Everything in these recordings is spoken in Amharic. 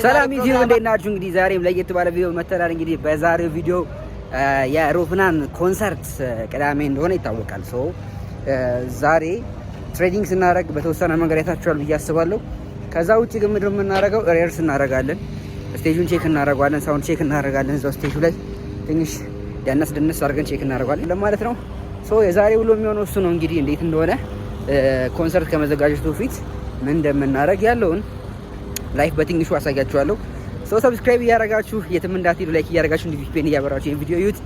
ሰላም ቪዲዮ እንዴት ናችሁ? እንግዲህ ዛሬም ለየት ባለ ቪዲዮ መተናል። እንግዲህ በዛሬው ቪዲዮ የሮፍናን ኮንሰርት ቅዳሜ እንደሆነ ይታወቃል። ዛሬ ትሬዲንግ ስናደርግ በተወሰነ መንገድ አይታችኋል ብዬ አስባለሁ። ከዛ ውጪ ግን ምንድን ነው የምናደርገው? ሪሄርስ እናደርጋለን፣ ስቴጁን ቼክ እናደርጋለን፣ ሳውንድ ቼክ እናደርጋለን። እዛው ስቴጁ ላይ ትንሽ ደነስ አድርገን ቼክ እናደርጋለን ለማለት ነው። የዛሬ ውሎ የሚሆነው እሱ ነው። እንግዲህ እንዴት እንደሆነ ኮንሰርት ከመዘጋጀቱ በፊት ምን እንደምናደርግ ያለውን ላይፍ በትንሹ አሳያችኋለሁ። ሰብስክራይብ እያደረጋችሁ የትም እንዳትሄዱ፣ ላይክ እያደረጋችሁ እንዲህ ቪፒኤን እያበራችሁ ይሄን ቪዲዮ ዩት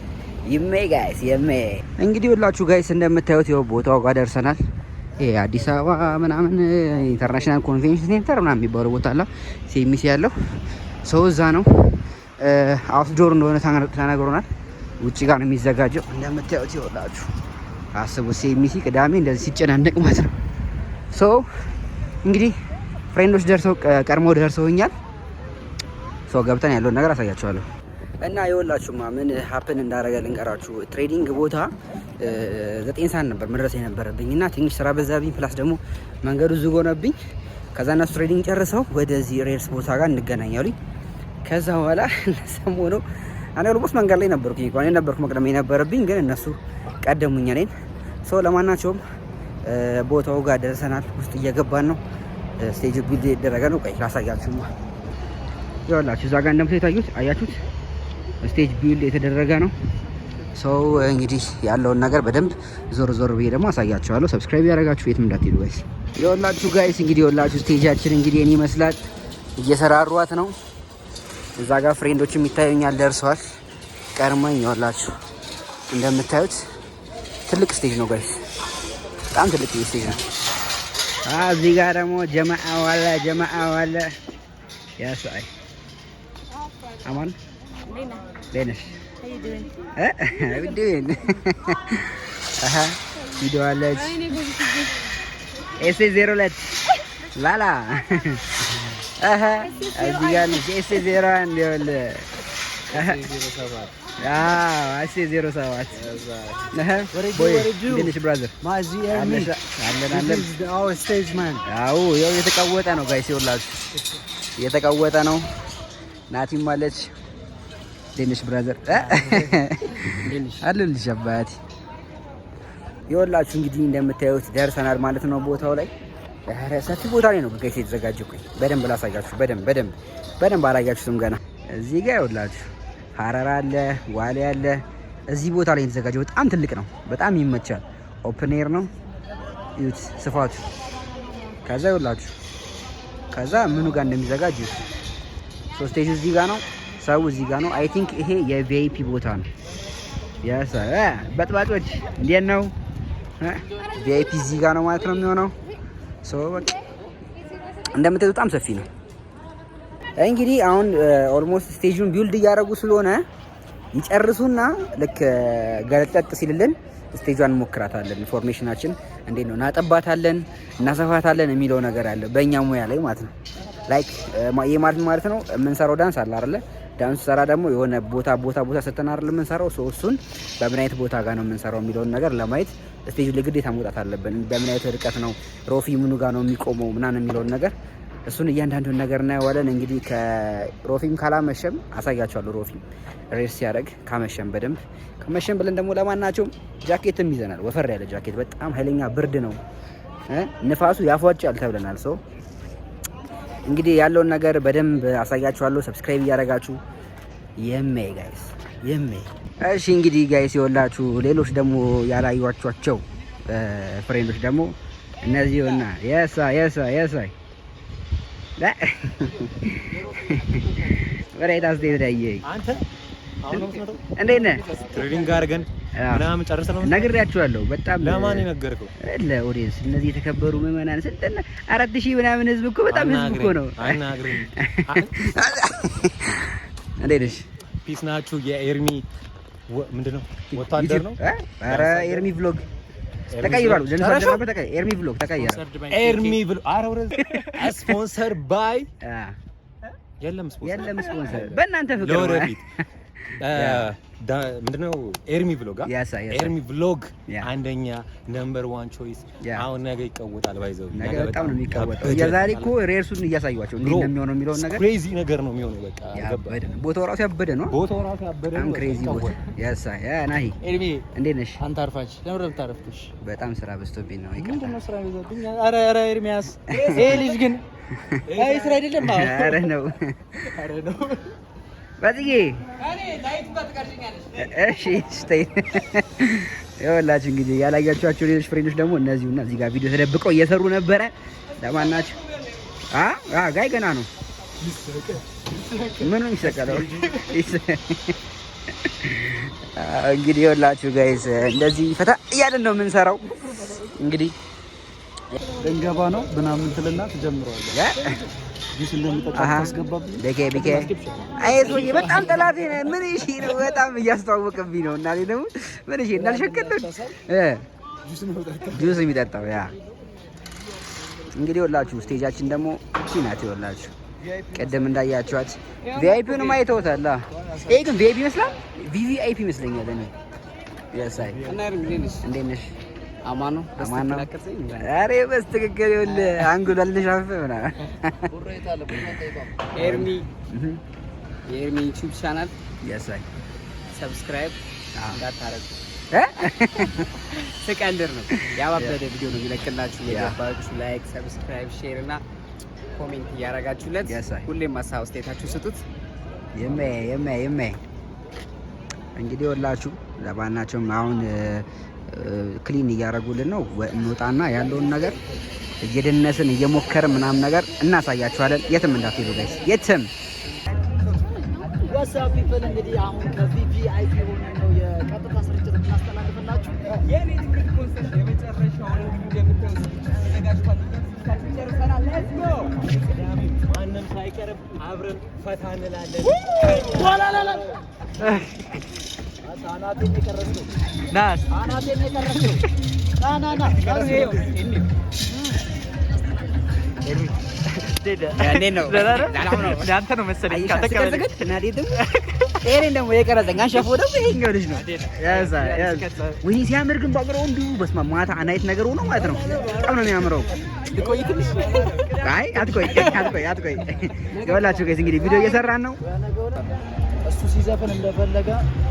ይሜ ጋይስ ይሜ። እንግዲህ ሁላችሁ ጋይስ እንደምታዩት ይኸው ቦታው ጋር ደርሰናል። ይሄ አዲስ አበባ ምናምን ኢንተርናሽናል ኮንቬንሽን ሴንተር ምናምን የሚባለው ቦታ አለ ሲኤምሲ ያለው እዛ ነው። አውትዶር እንደሆነ ተነግሮናል። ውጪ ጋር ነው የሚዘጋጀው። እንደምታዩት ይኸውላችሁ አስቡ፣ ሲኤምሲ ቅዳሜ እንደዚህ ሲጨናነቅ ማለት ነው። እንግዲህ ፍሬንዶች ቀድሞ ደርሰውኛል። ገብተን ያለውን ነገር አሳያችኋለሁ። እና ይኸውላችሁማ ምን ሀፕን እንዳደረገ ልንገራችሁ። ትሬዲንግ ቦታ 9 ሰዓት ነበር መድረስ የነበረብኝ እና ትንሽ ስራ በዛብኝ፣ ፕላስ ደግሞ መንገዱ ዝግ ሆነብኝ። ከዛ እነሱ ትሬዲንግ ጨርሰው ወደዚህ ሬልስ ቦታ ጋር እንገናኛሉኝ። ከዛ በኋላ ሰሞኑ እኔ ኦልሞስት መንገድ ላይ ነበርኩኝ። እኔ ነበርኩ መቅደም የነበረብኝ፣ ግን እነሱ ቀደሙኝ እኔን። ለማናቸውም ቦታው ጋር ደርሰናል። ውስጥ እየገባን ነው። ስቴጅ ቢልድ የተደረገ ነው። ቆይ ላሳያችሁ። ይኸውላችሁ እዛ ጋር እንደምታዩት አያችሁት፣ ስቴጅ ቢልድ የተደረገ ነው። እንግዲህ ያለውን ነገር በደንብ ዞር ብዬ ደግሞ አሳያችኋለሁ። ሰብስክራይብ ያደረጋችሁ የትም እንዳትሄዱ ጋይስ። ይኸውላችሁ ጋይስ እንግዲህ ይኸውላችሁ ስቴጃችን እንግዲህ እኔ ይመስላል። እየሰራሯት ነው። እዛ ጋር ፍሬንዶችም ይታዩኛል፣ ደርሰዋል ቀድሞኝ። ይኸውላችሁ እንደምታዩት ትልቅ ስቴጅ ነው ጋይስ፣ በጣም ትልቅ ስቴጅ ነው። እዚህ ጋር ደግሞ ጀማዓ ዋለ ያሳይ አማን ለነሽ ቪዲዮ አለች ኤስ02 ላላ እዚህ ጋር ኤስ01 ይወል የተቀወጠ ነው ጋይስ፣ ይኸውላችሁ የተቀወጠ ነው። ናቲም አለች ዴኒሽ ብራዘር አለልሽ አባቴ። ይኸውላችሁ እንግዲህ እንደምታዩት ደርሰናል ማለት ነው ቦታው ላይ። ሰፊ ቦታ ላይ ነው ጋይስ የተዘጋጀው። በደንብ ላሳያችሁ። በደንብ አላያችሁትም ገና። እዚህ ጋር ይኸውላችሁ ሀረር አለ፣ ዋሌ አለ። እዚህ ቦታ ላይ የተዘጋጀው በጣም ትልቅ ነው፣ በጣም ይመቻል። ኦፕን ኤር ነው፣ እዩት ስፋቱ። ከዛ ይኸውላችሁ ከዛ ምኑ ጋር እንደሚዘጋጅ እዩት። ስቴጁ እዚህ ጋር ነው፣ ሰው እዚህ ጋር ነው። አይ ቲንክ ይሄ የቪአይፒ ቦታ ነው። ያሳ በጥባጮች እንዴት ነው? ቪአይፒ እዚህ ጋር ነው ማለት ነው የሚሆነው። በቃ እንደምታዩት በጣም ሰፊ ነው። እንግዲህ አሁን ኦልሞስት ስቴጁን ቢልድ እያደረጉ ስለሆነ ይጨርሱና ልክ ገለጠጥ ሲልልን ስቴጇን እንሞክራታለን። ኢንፎርሜሽናችን እንዴት ነው እናጠባታለን፣ እናሰፋታለን የሚለው ነገር አለ በእኛ ሙያ ላይ ማለት ነው። ላይክ ይሄ ማለት ነው የምንሰራው ዳንስ አለ አይደለ? ዳንስ ሰራ ደግሞ የሆነ ቦታ ሰተን አይደል የምንሰራው። እሱን በምን አይነት ቦታ ጋር ነው የምንሰራው የሚለውን ነገር ለማየት ስቴጁ ላይ ግዴታ መውጣት አለብን። በምን አይነት ርቀት ነው ሮፊ ምኑ ጋር ነው የሚቆመው ምናምን የሚለውን ነገር እሱን እያንዳንዱን ነገር እናየዋለን። እንግዲህ ከሮፊም ካላመሸም አሳያቸዋለሁ። ሮፊም ሬስ ሲያደርግ ካመሸም በደንብ ከመሸም ብለን ደግሞ ለማናቸውም ጃኬትም ይዘናል። ወፈር ያለ ጃኬት፣ በጣም ኃይለኛ ብርድ ነው፣ ንፋሱ ያፏጫል ተብለናል። እንግዲህ ያለውን ነገር በደንብ አሳያችኋለሁ። ሰብስክራይብ እያደረጋችሁ የሜ ጋይስ የሜ። እሺ እንግዲህ ጋይስ ይኸውላችሁ ሌሎች ደግሞ ያላዩዋቸው ፍሬንዶች ደግሞ እነዚህ ሆና የሳ ወሬታ ስቴት ላይ አንተ እንዴት ነህ? ትሬዲንግ አድርገን ምናምን ጨርሰን ነው ነግሬያችኋለሁ። በጣም ለማን የነገርከው? ለኦዲየንስ እነዚህ የተከበሩ ምዕመናን ስንትና 4000 ምናምን ህዝብ እኮ በጣም ህዝብ እኮ ነው። አናግረኝ። እንዴት ነሽ? ፒስ ናችሁ? የኤርሚ ምንድነው ወታደር ነው? ኧረ ኤርሚ ቭሎግ ተቀይሯል። ኤርሚ ቭሎግ ተቀይሯል። ኤርሚ ቭሎግ አረውረ ስፖንሰር ባይ የለም ስፖንሰር በእናንተ ፍቅር ለወደፊት ምንድነው ኤርሚ ብሎግ ኤርሚ ብሎግ አንደኛ ነምበር 1 ቾይስ። አሁን ነገ ይቀወጣል ባይዘው ነገ በጣም ነው የሚቀወጠው። የዛሬ እኮ ሬርሱን እያሳዩዋቸው እንዴት ነው የሚሆነው የሚለውን ነገር ክሬዚ ነገር ነው የሚሆነው። በቃ ያበደ ቦታው ራሱ ያበደ ነው። ቦታው ራሱ ያበደ ነው። ክሬዚ ቦታ ያሳ ናሂ ኤርሚ እንዴት ነሽ? አንተ አርፋች ለምን ረብታረፍኩሽ? በጣም ስራ በዝቶብኝ ነው። ይቀርታ ምንድነው ስራ በዝቶብኝ? ኧረ ኤርሚያስ ይሄ ልጅ ግን አይ ስራ አይደለም። ኧረ ነው ባትዬ እኔ ላይት ባትቀርኛለሽ። እሺ ስታይ ይኸውላችሁ እንግዲህ ያላያችኋቸው ሌሎች ፍሬንዶች ደግሞ እነዚህና እዚህ ጋር ቪዲዮ ተደብቀው እየሰሩ ነበረ። ለማን ናቸው? ጋይ ገና ነው። ምን ነው የሚሰቀለው? እንግዲህ ይኸውላችሁ ጋይስ እንደዚህ ፈታ እያልን ነው የምንሰራው። እንግዲህ እንገባ ነው ምናምን ትልና ትጀምረዋለህ። ጁስ እንደምጠጣ ታስገባብኝ። ቢኬ አይ ሰውዬ በጣም ጠላቴ ነህ። ምን እሺ ነው በጣም እያስተዋወቀብኝ ነው። እና ደግሞ ምን እሺ እንዳልሸከለ ጁስ የሚጠጣው ያ እንግዲህ ይኸውላችሁ ስቴጃችን ደግሞ እቺ ናት። ይኸውላችሁ ቀደም እንዳያችኋት ቪአይፒውን ማይተውታል። ይሄ ግን ቪአይፒ ይመስላል፣ ቪቪአይፒ ይመስለኛል። እኔ ያሳይ እና እንዴት ነሽ? አማኑ አማኑ አሬ በስትክክል ይኸውልህ አንጉል አልነሻፈ ምናምን ኤርሚ የኤርሚ ዩቲዩብ ቻናል ያሳይ ሰብስክራይብ እንዳታረጉ ስቀልድ ነው። ያባበደ ቪዲዮ ነው የሚለቅላችሁ። የገባችሁ ላይክ፣ ሰብስክራይብ፣ ሼር እና ኮሜንት እያደረጋችሁለት ሁሌም ሀሳብ አስተያየታችሁ ስጡት። የማይ እንግዲህ ይኸውላችሁ ለባናቸውም አሁን ክሊን እያደረጉልን ነው። እንወጣና ያለውን ነገር እየደነስን እየሞከርን ምናምን ነገር እናሳያችኋለን። የትም እንዳትሄዱ ጋይስ፣ የትም ዋትስአፕ ፒፕል። እንግዲህ አሁን ከቪቪአይፒ ሆነን ነው የቀጥታ ስርጭት እናስተላልፍላችሁ። የኔ ትግል ኮንሰርት የመጨረሻውን እንደምታዩት ተዘጋጅቷል። ጨርሰናል። ሌትስ ጎ። ማንም ሳይቀርብ አብረን ፈታ እንላለን። ዋላላላ አናቴን የቀረስኩ ናስ አናቴን የቀረስኩ ና ይሄው ያኔ ነው ለአንተ ነው መሰለኝ ካተቀበለ እናዴትም ኤሬን ደግሞ የቀረጸኝ አንሻፎ ደግሞ ይሄኛው ልጅ ነው። ያዛ ወይኔ ሲያምር ግን ባግራውንዱ በስመ አብ ማታ አናይት ነገር ሆኖ ማለት ነው። በጣም ነው የሚያምረው። ልቆይ ትንሽ አይ አትቆይ ይኸውላችሁ ጋይስ እንግዲህ ቪዲዮ እየሰራን ነው። እሱ ሲዘፍን እንደፈለገ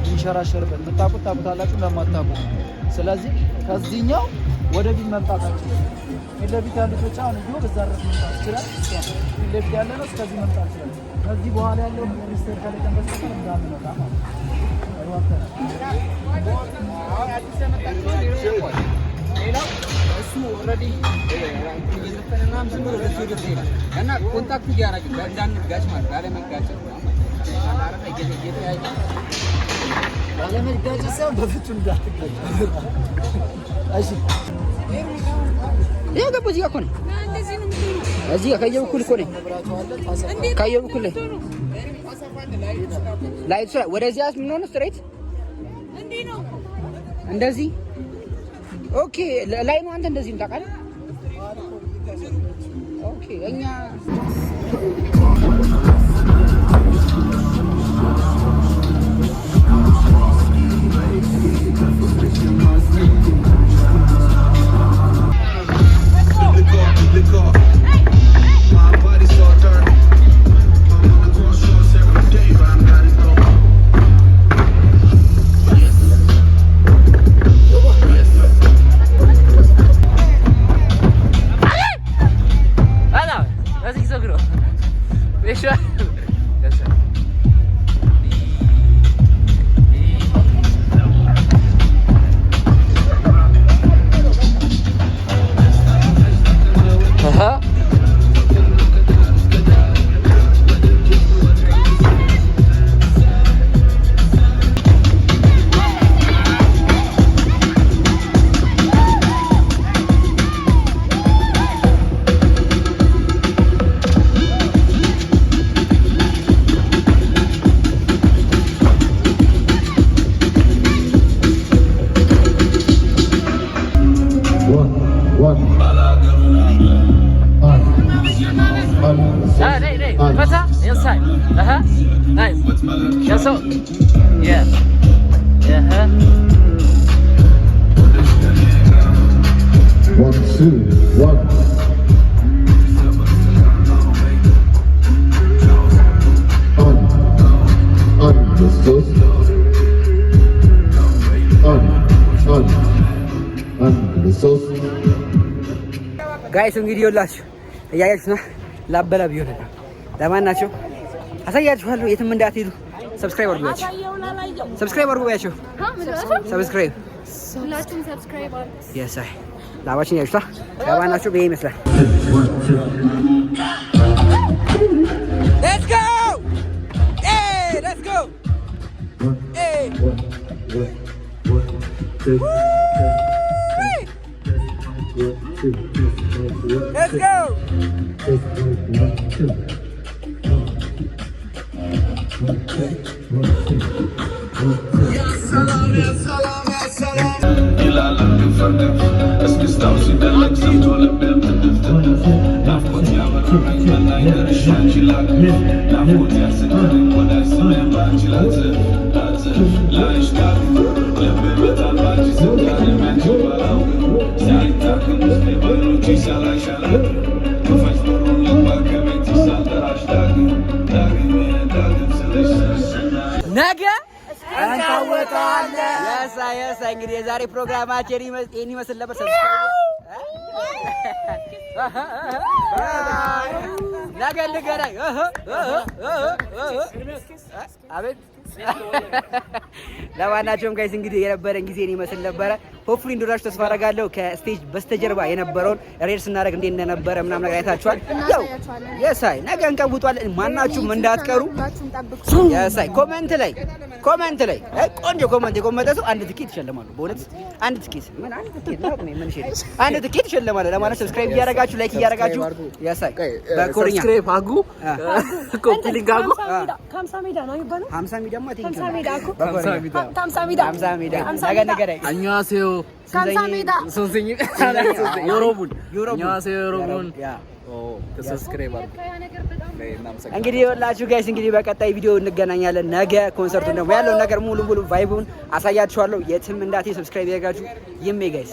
ይንሸራሸርበት የምታውቁት ታውቁታላችሁ፣ እንደማታውቁ ስለዚህ ከዚህኛው ወደ ፊት መምጣታችሁ ፊት ለፊት ያሉት ብቻ አሁን ይሁን በዛ ድረስ መምጣት ይችላል። ፊት ለፊት ያለ ነው እስከዚህ መምጣት ይችላል። ከዚህ በኋላ ያለው ሚኒስቴር ከለቀም በስተቀር እንዳንመጣ ማለት ነው። አዲስ የመጣችሁ ሌላው እሱ ኦልሬዲ እየዘፈነና ዝም ብሎ ወደ ሄደ እና ኮንታክት እያደረግን እንዳንጋጭ ማለት ላለመጋጨት ባለመጋጨት ሳይሆን በፍጹም እንዳትጋጭ። እሺ ይሄ ገቦ እዚህ ጋር እኮ ነው። እዚህ ጋር ካየው በኩል እኮ ነው። ካየው በኩል ላይት ወደዚህ አስ ምን ሆነ ስትሬት እንዴ ነው እንደዚህ ኦኬ ላይ ነው። አንተ እንደዚህ ነው ታውቃለህ። ኦኬ እኛ One. ጋይስ እንግዲህ ይኸውላችሁ እያያችሁ ነው። ላበላብ ይሆነ ለማናቸው አሳያችኋለሁ። የትም እንዳትሄዱ። ሰብስክራይብ አድርጉያቸው። ሰብስክራይብ አድርጉያቸው። ሰብስክራይብ ሁላችሁም ሰብስክራይብ አድርጉ። የሳይ ላባችን ያዩታ ለማናቸው በይ ይመስላል። ሌትስ ጎ ሌትስ ጎ Let's go! Ya salam, ya salam, ya salam. İlalam yufardım, eskistam siderlek samtolem bemtediftim. Nafkot yavarım renginden yarışan çilak. Nafkot yasinlerin kodersin yabancılatı. La işgal, lebbe betal bacı zıpkani menci balavgı. Zahit takımız ne bayroçi salay şalak. Kafes burunluk bakemeti saldır aştagı. Dagı meye dagım sılışsın. Nege? እንታወጣለን። የሳ እንግዲህ የዛሬ ፕሮግራማችን ይህን ይመስል ነበር። ነገ እንገናኝ። አቤት ለማናቸውም ጋይስ እንግዲህ የነበረን ጊዜ ይመስል ነበረ። ሆፕፉሊ እንደወዳችሁ ተስፋ አደርጋለሁ። ከስቴጅ በስተጀርባ የነበረውን ሬድ ስናደርግ እንዴት እንደነበረ ምናምን ነገር አይታችኋል። ያው የሳይ ነገ እንቀውጧለን። ማናችሁም እንዳትቀሩ። የሳይ ኮሜንት ላይ ቆንጆ ኮሜንት የኮመንተ ሰው አንድ ትኬት ይሸለማሉ። በእውነት አንድ ትኬት አንድ ትኬት ይሸለማሉ። ለማለት ሰብስክራይብ እያደረጋችሁ ላይክ እያደረጋችሁ የሳይ በኮሪኛ ሰብስክራይብ አጉ ኮፒ ሊንክ አጉ 50 ሜዳ ነው የሚባለው 50 ሜዳ ማለት 50 ሜዳ አጉ 50 ሜዳ ነገ 안녕하세요. 감사합니다. 선생님. 여러분. 안녕하세요, 여러분. ሰብስክራይብ አድርጉ። እንግዲህ ይኸውላችሁ ጋይስ እንግዲህ በቀጣይ ቪዲዮ እንገናኛለን። ነገ ኮንሰርቱን ደግሞ ያለውን ነገር ሙሉ ቫይቡን አሳያችኋለሁ። የትም እንዳትሄዱ ሰብስክራይብ ያደርጋችሁ ይሜ ጋይስ